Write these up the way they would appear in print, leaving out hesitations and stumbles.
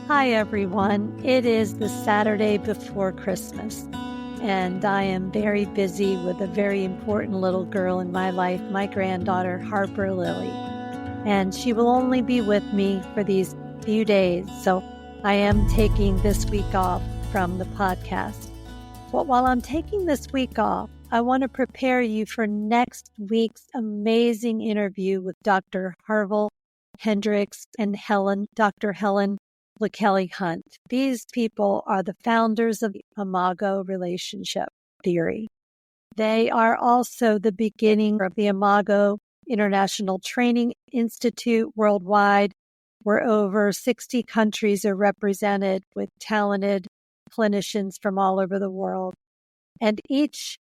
Hi, everyone. It is the Saturday before Christmas, and I am very busy with a very important little girl in my life, my granddaughter, Harper Lily. And she will only be with me for these few days, so I am taking this week off from the podcast. But while I'm taking this week off, I want to prepare you for next week's amazing interview with Dr. Harville Hendrix and Dr. Helen LaKelly Hunt. These people are the founders of Imago Relationship Theory. They are also the beginning of the Imago International Training Institute worldwide, where over 60 countries are represented with talented clinicians from all over the world. And each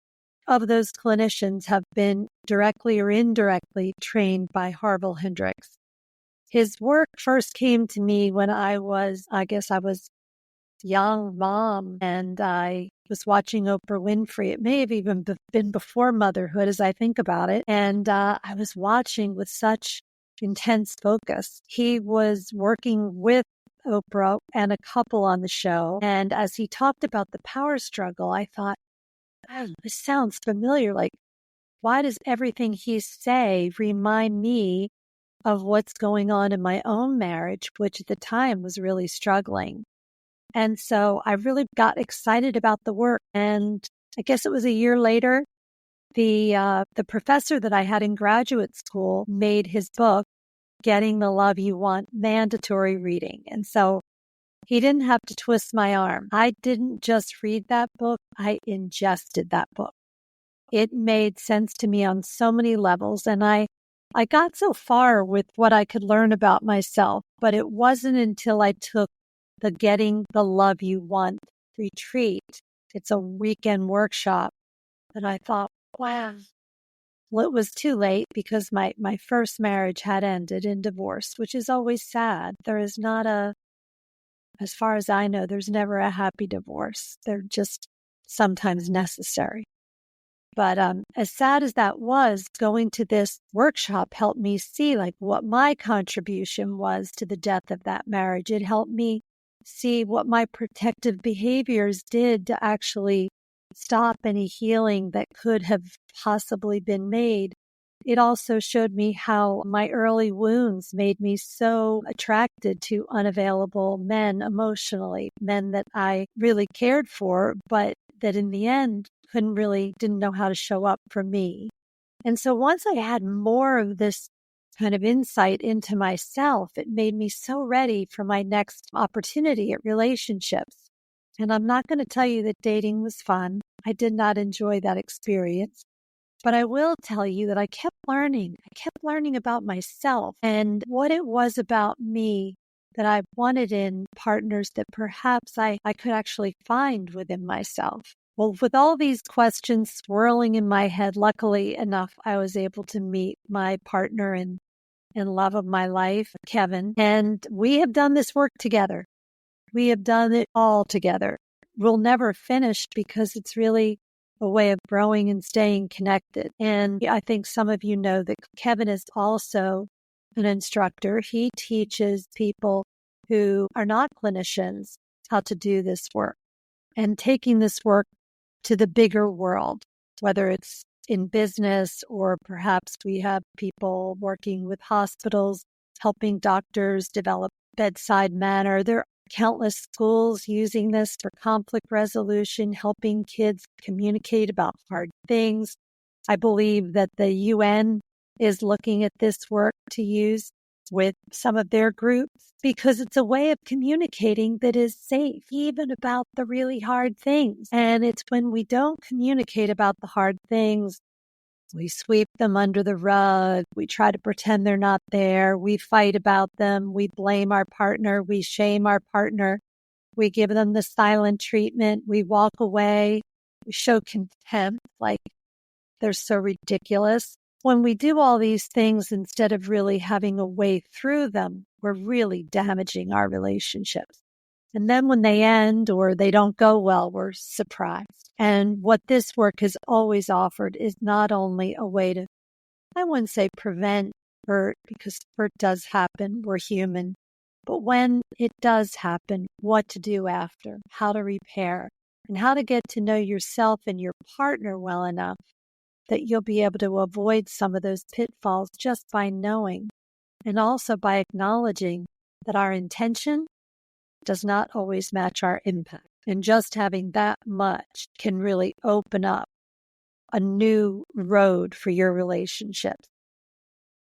of those clinicians have been directly or indirectly trained by Harville Hendrix. His work first came to me when I was a young mom, and I was watching Oprah Winfrey. It may have even been before motherhood as I think about it. And I was watching with such intense focus. He was working with Oprah and a couple on the show. And as he talked about the power struggle, I thought, oh, this sounds familiar. Like, why does everything he say remind me of what's going on in my own marriage, which at the time was really struggling? And so I really got excited about the work. And I guess it was a year later, the professor that I had in graduate school made his book, Getting the Love You Want, mandatory reading. And so he didn't have to twist my arm. I didn't just read that book, I ingested that book. It made sense to me on so many levels. And I got so far with what I could learn about myself, but it wasn't until I took the Getting the Love You Want retreat. It's a weekend workshop that I thought, wow. Well, it was too late because my first marriage had ended in divorce, which is always sad. There is not as far as I know, there's never a happy divorce. They're just sometimes necessary. But as sad as that was, going to this workshop helped me see like what my contribution was to the death of that marriage. It helped me see what my protective behaviors did to actually stop any healing that could have possibly been made. It also showed me how my early wounds made me so attracted to unavailable men emotionally, men that I really cared for, but that in the end didn't know how to show up for me. And so once I had more of this kind of insight into myself, it made me so ready for my next opportunity at relationships. And I'm not going to tell you that dating was fun. I did not enjoy that experience. But I will tell you that I kept learning. I kept learning about myself and what it was about me that I wanted in partners that perhaps I could actually find within myself. Well, with all these questions swirling in my head, luckily enough, I was able to meet my partner and love of my life, Kevin. And we have done this work together. We have done it all together. We'll never finish because it's really a way of growing and staying connected. And I think some of you know that Kevin is also an instructor. He teaches people who are not clinicians how to do this work and taking this work to the bigger world, whether it's in business or perhaps we have people working with hospitals, helping doctors develop bedside manner. There are countless schools using this for conflict resolution, helping kids communicate about hard things. I believe that the UN is looking at this work to use with some of their groups because it's a way of communicating that is safe, even about the really hard things. And it's when we don't communicate about the hard things, we sweep them under the rug. We try to pretend they're not there. We fight about them. We blame our partner. We shame our partner. We give them the silent treatment. We walk away. We show contempt, like they're so ridiculous. When we do all these things, instead of really having a way through them, we're really damaging our relationships. And then when they end or they don't go well, we're surprised. And what this work has always offered is not only a way to, I wouldn't say prevent hurt, because hurt does happen. We're human. But when it does happen, what to do after, how to repair, and how to get to know yourself and your partner well enough that you'll be able to avoid some of those pitfalls just by knowing, and also by acknowledging that our intention does not always match our impact. And just having that much can really open up a new road for your relationships.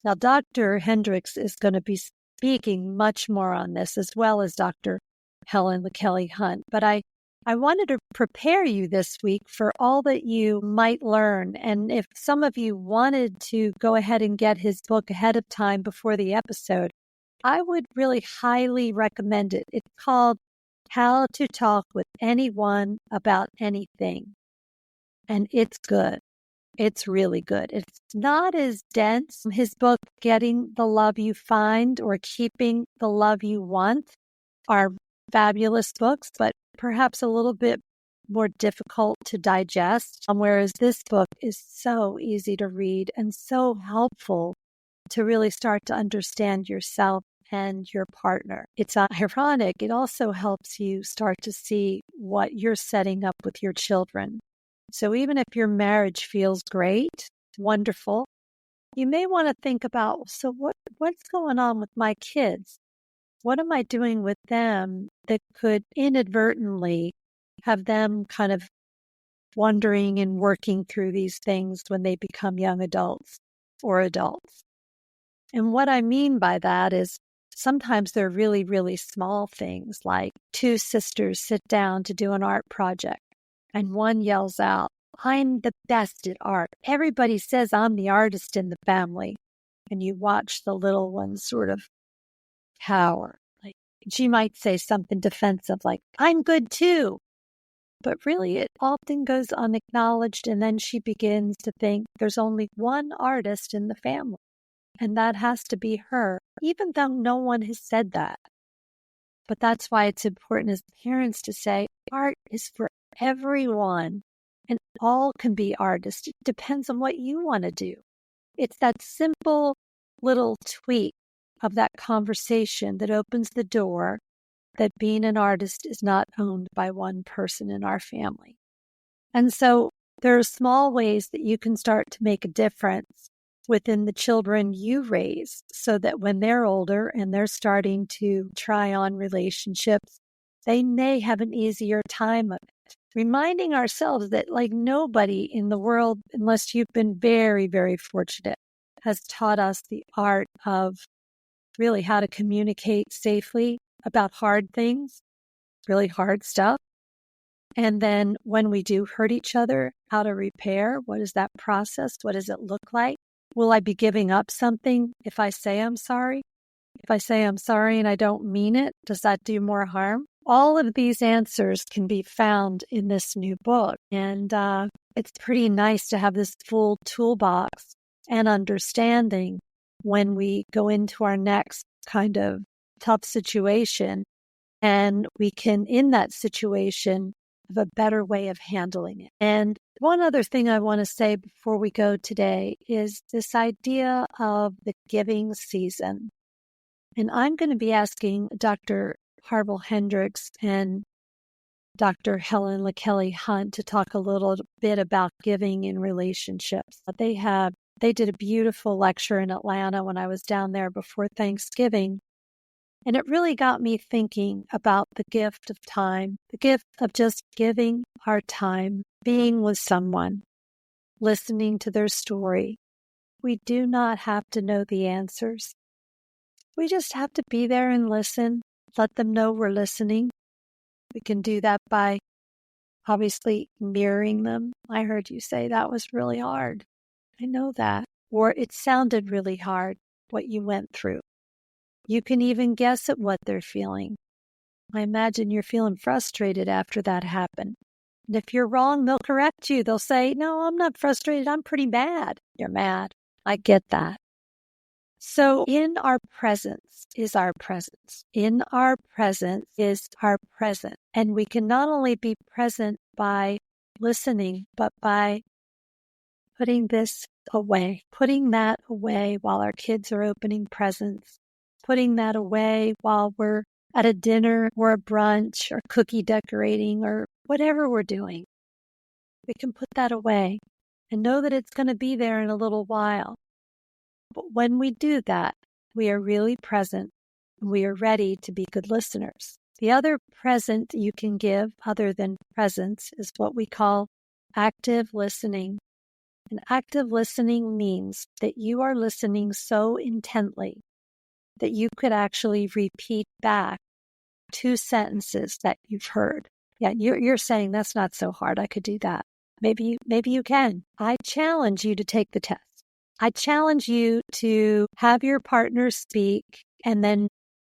Now, Dr. Hendrix is going to be speaking much more on this, as well as Dr. Helen LaKelly Hunt. But I wanted to prepare you this week for all that you might learn. And if some of you wanted to go ahead and get his book ahead of time before the episode, I would really highly recommend it. It's called How to Talk with Anyone About Anything. And it's good. It's really good. It's not as dense. His book, Getting the Love You Find or Keeping the Love You Want, are fabulous books, but perhaps a little bit more difficult to digest. Whereas this book is so easy to read and so helpful to really start to understand yourself and your partner. It's ironic. It also helps you start to see what you're setting up with your children. So even if your marriage feels great, wonderful, you may want to think about, so what's going on with my kids? What am I doing with them that could inadvertently have them kind of wondering and working through these things when they become young adults or adults? And what I mean by that is sometimes they're really, really small things, like two sisters sit down to do an art project and one yells out, "I'm the best at art. Everybody says I'm the artist in the family." And you watch the little one sort of cower. Like she might say something defensive like, "I'm good too." But really it often goes unacknowledged, and then she begins to think there's only one artist in the family, and that has to be her, even though no one has said that. But that's why it's important as parents to say art is for everyone. And all can be artists. It depends on what you want to do. It's that simple little tweak of that conversation that opens the door that being an artist is not owned by one person in our family. And so there are small ways that you can start to make a difference within the children you raise so that when they're older and they're starting to try on relationships, they may have an easier time of it. Reminding ourselves that like nobody in the world, unless you've been very, very fortunate, has taught us the art of really how to communicate safely about hard things, really hard stuff. And then when we do hurt each other, how to repair. What is that process? What does it look like? Will I be giving up something if I say I'm sorry? If I say I'm sorry and I don't mean it, does that do more harm? All of these answers can be found in this new book. And it's pretty nice to have this full toolbox and understanding when we go into our next kind of tough situation. And we can, in that situation, have a better way of handling it. And one other thing I want to say before we go today is this idea of the giving season. And I'm going to be asking Dr. Harville Hendrix and Dr. Helen LaKelly Hunt to talk a little bit about giving in relationships. They did a beautiful lecture in Atlanta when I was down there before Thanksgiving. And it really got me thinking about the gift of time, the gift of just giving our time, being with someone, listening to their story. We do not have to know the answers. We just have to be there and listen, let them know we're listening. We can do that by obviously mirroring them. I heard you say that was really hard. I know that. Or it sounded really hard, what you went through. You can even guess at what they're feeling. I imagine you're feeling frustrated after that happened. And if you're wrong, they'll correct you. They'll say, "No, I'm not frustrated. I'm pretty mad." You're mad. I get that. So in our presence is our presence. In our presence is our present. And we can not only be present by listening, but by putting this away, putting that away while our kids are opening presents, putting that away while we're at a dinner or a brunch or cookie decorating or whatever we're doing. We can put that away and know that it's going to be there in a little while. But when we do that, we are really present and we are ready to be good listeners. The other present you can give other than presence is what we call active listening. And active listening means that you are listening so intently that you could actually repeat back 2 sentences that you've heard. Yeah, you're saying that's not so hard. I could do that. Maybe you can. I challenge you to take the test. I challenge you to have your partner speak, and then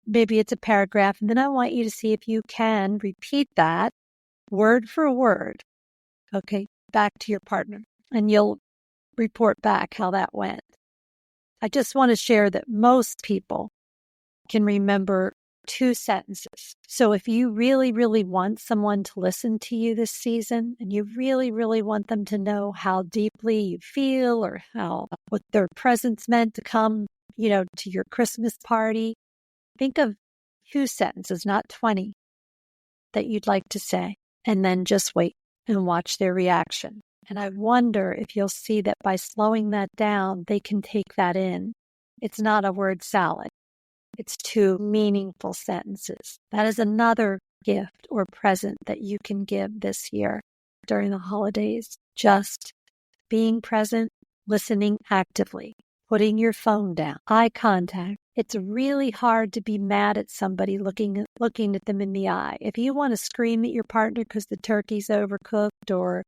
maybe it's a paragraph, and then I want you to see if you can repeat that word for word, okay, back to your partner, and you'll report back how that went. I just want to share that most people can remember 2 sentences. So if you really, really want someone to listen to you this season, and you really, really want them to know how deeply you feel or what their presence meant to come, to your Christmas party, think of 2 sentences, not 20, that you'd like to say, and then just wait and watch their reaction. And I wonder if you'll see that by slowing that down, they can take that in. It's not a word salad. It's 2 meaningful sentences. That is another gift or present that you can give this year during the holidays. Just being present, listening actively, putting your phone down, eye contact. It's really hard to be mad at somebody looking at them in the eye. If you want to scream at your partner because the turkey's overcooked or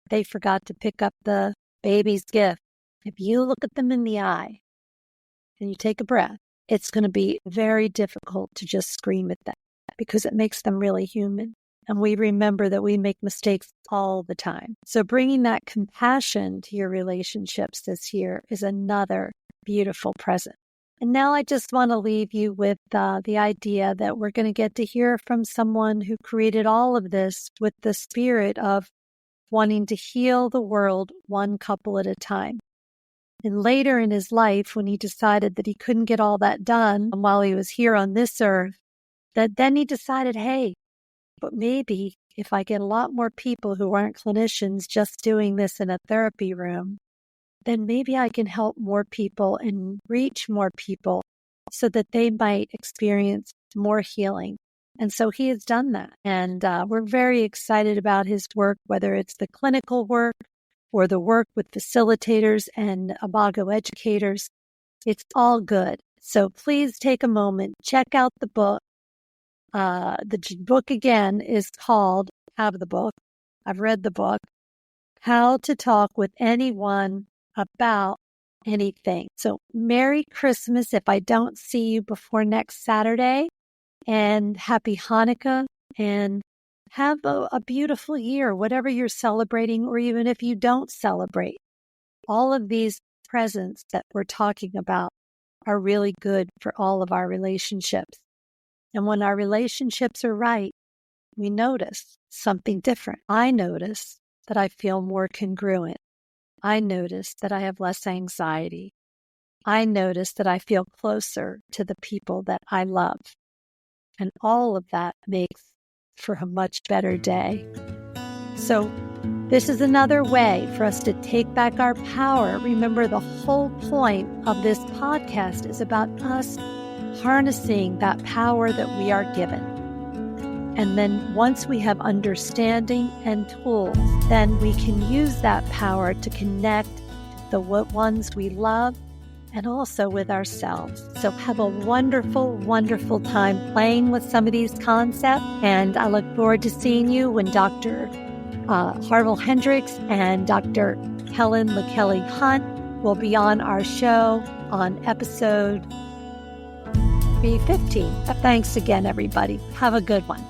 they forgot to pick up the baby's gift, if you look at them in the eye and you take a breath, it's going to be very difficult to just scream at them because it makes them really human. And we remember that we make mistakes all the time. So bringing that compassion to your relationships this year is another beautiful present. And now I just want to leave you with the idea that we're going to get to hear from someone who created all of this with the spirit of wanting to heal the world one couple at a time. And later in his life, when he decided that he couldn't get all that done while he was here on this earth, that then he decided, hey, but maybe if I get a lot more people who aren't clinicians just doing this in a therapy room, then maybe I can help more people and reach more people so that they might experience more healing. And so he has done that. And we're very excited about his work, whether it's the clinical work or the work with facilitators and Imago educators. It's all good. So please take a moment, check out the book. The book again is called, I've read the book, How to Talk with Anyone About Anything. So Merry Christmas if I don't see you before next Saturday, and Happy Hanukkah, and have a beautiful year, whatever you're celebrating, or even if you don't celebrate. All of these presents that we're talking about are really good for all of our relationships. And when our relationships are right, we notice something different. I notice that I feel more congruent. I notice that I have less anxiety. I notice that I feel closer to the people that I love. And all of that makes for a much better day. So this is another way for us to take back our power. Remember, the whole point of this podcast is about us harnessing that power that we are given. And then once we have understanding and tools, then we can use that power to connect the ones we love and also with ourselves. So have a wonderful, wonderful time playing with some of these concepts. And I look forward to seeing you when Dr. Harville Hendrix and Dr. Helen LaKelly Hunt will be on our show on episode 315. Thanks again, everybody. Have a good one.